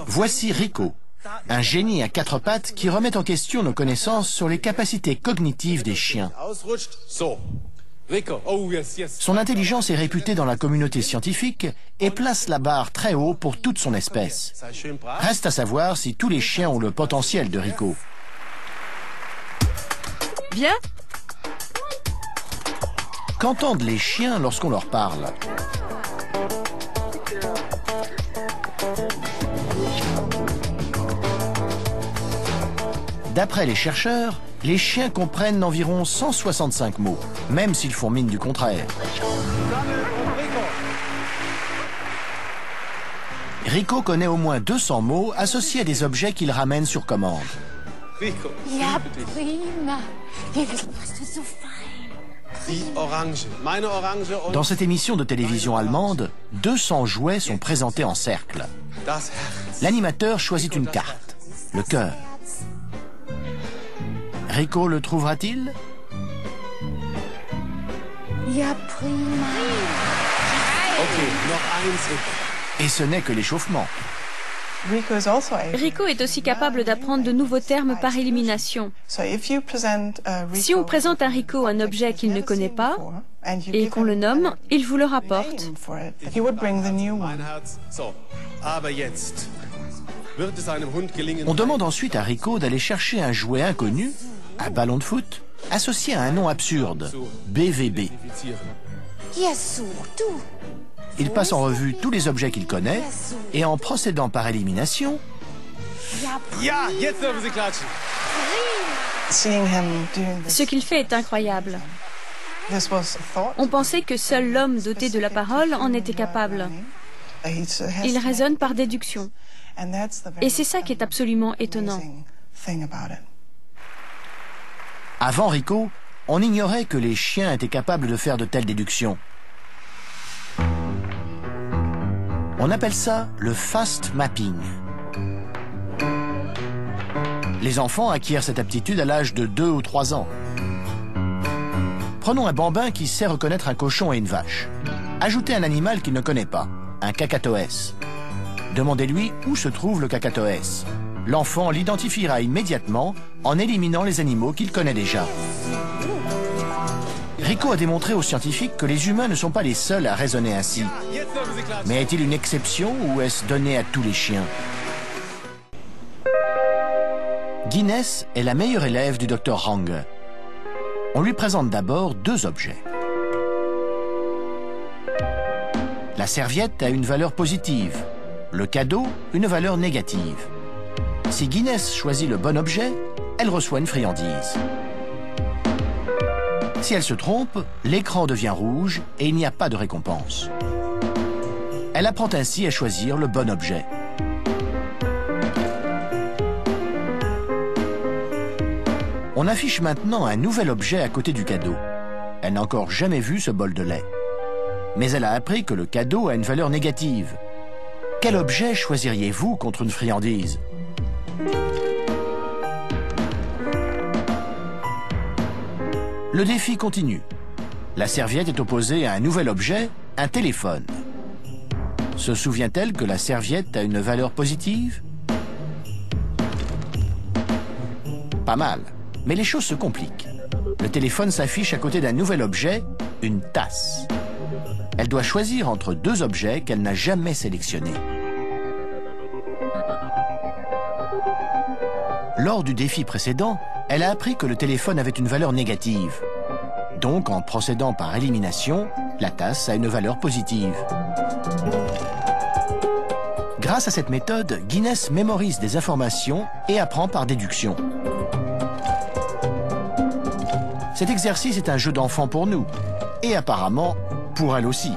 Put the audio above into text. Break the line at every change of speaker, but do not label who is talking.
Voici Rico, un génie à quatre pattes qui remet en question nos connaissances sur les capacités cognitives des chiens. Son intelligence est réputée dans la communauté scientifique et place la barre très haut pour toute son espèce. Reste à savoir si tous les chiens ont le potentiel de Rico.
Viens.
Qu'entendent les chiens lorsqu'on leur parle? D'après les chercheurs, les chiens comprennent environ 165 mots, même s'ils font mine du contraire. Rico connaît au moins 200 mots associés à des objets qu'il ramène sur commande.
Ja, prima. Wie warst du so fein?
Dans cette émission de télévision allemande, 200 jouets sont présentés en cercle. L'animateur choisit une carte, le cœur. Rico le trouvera-t-il?
Ja, prima.
Et ce n'est que l'échauffement.
Rico est aussi capable d'apprendre de nouveaux termes par élimination. Si on présente à Rico un objet qu'il ne connaît pas et qu'on le nomme, il vous le rapporte.
On demande ensuite à Rico d'aller chercher un jouet inconnu, un ballon de foot, associé à un nom absurde, BVB.
Ja, such du.
Il passe en revue tous les objets qu'il connaît et en procédant par élimination,
Ce qu'il fait est incroyable. On pensait que seul l'homme doté de la parole en était capable. Il raisonne par déduction. Et c'est ça qui est absolument étonnant.
avant Rico, on ignorait que les chiens étaient capables de faire de telles déductions. On appelle ça le fast mapping. Les enfants acquièrent cette aptitude à l'âge de 2 ou 3 ans. Prenons un bambin qui sait reconnaître un cochon et une vache. Ajoutez un animal qu'il ne connaît pas, un cacatoès. Demandez-lui où se trouve le cacatoès. L'enfant l'identifiera immédiatement en éliminant les animaux qu'il connaît déjà. Rico a démontré aux scientifiques que les humains ne sont pas les seuls à raisonner ainsi. Mais est-il une exception ou est-ce donné à tous les chiens? Guinness est la meilleure élève du Dr Rang. On lui présente d'abord 2 objets. La serviette a une valeur positive, le cadeau une valeur négative. Si Guinness choisit le bon objet, elle reçoit une friandise. Si elle se trompe, l'écran devient rouge et il n'y a pas de récompense. Elle apprend ainsi à choisir le bon objet. On affiche maintenant un nouvel objet à côté du cadeau. Elle n'a encore jamais vu ce bol de lait. Mais elle a appris que le cadeau a une valeur négative. Quel objet choisiriez-vous contre une friandise? Le défi continue. La serviette est opposée à un nouvel objet, un téléphone. Se souvient-elle que la serviette a une valeur positive? Pas mal, mais les choses se compliquent. Le téléphone s'affiche à côté d'un nouvel objet, une tasse. Elle doit choisir entre 2 objets qu'elle n'a jamais sélectionnés. Lors du défi précédent, elle a appris que le téléphone avait une valeur négative. Donc, en procédant par élimination, la tasse a une valeur positive. Grâce à cette méthode, Guinness mémorise des informations et apprend par déduction. Cet exercice est un jeu d'enfant pour nous, et apparemment pour elle aussi.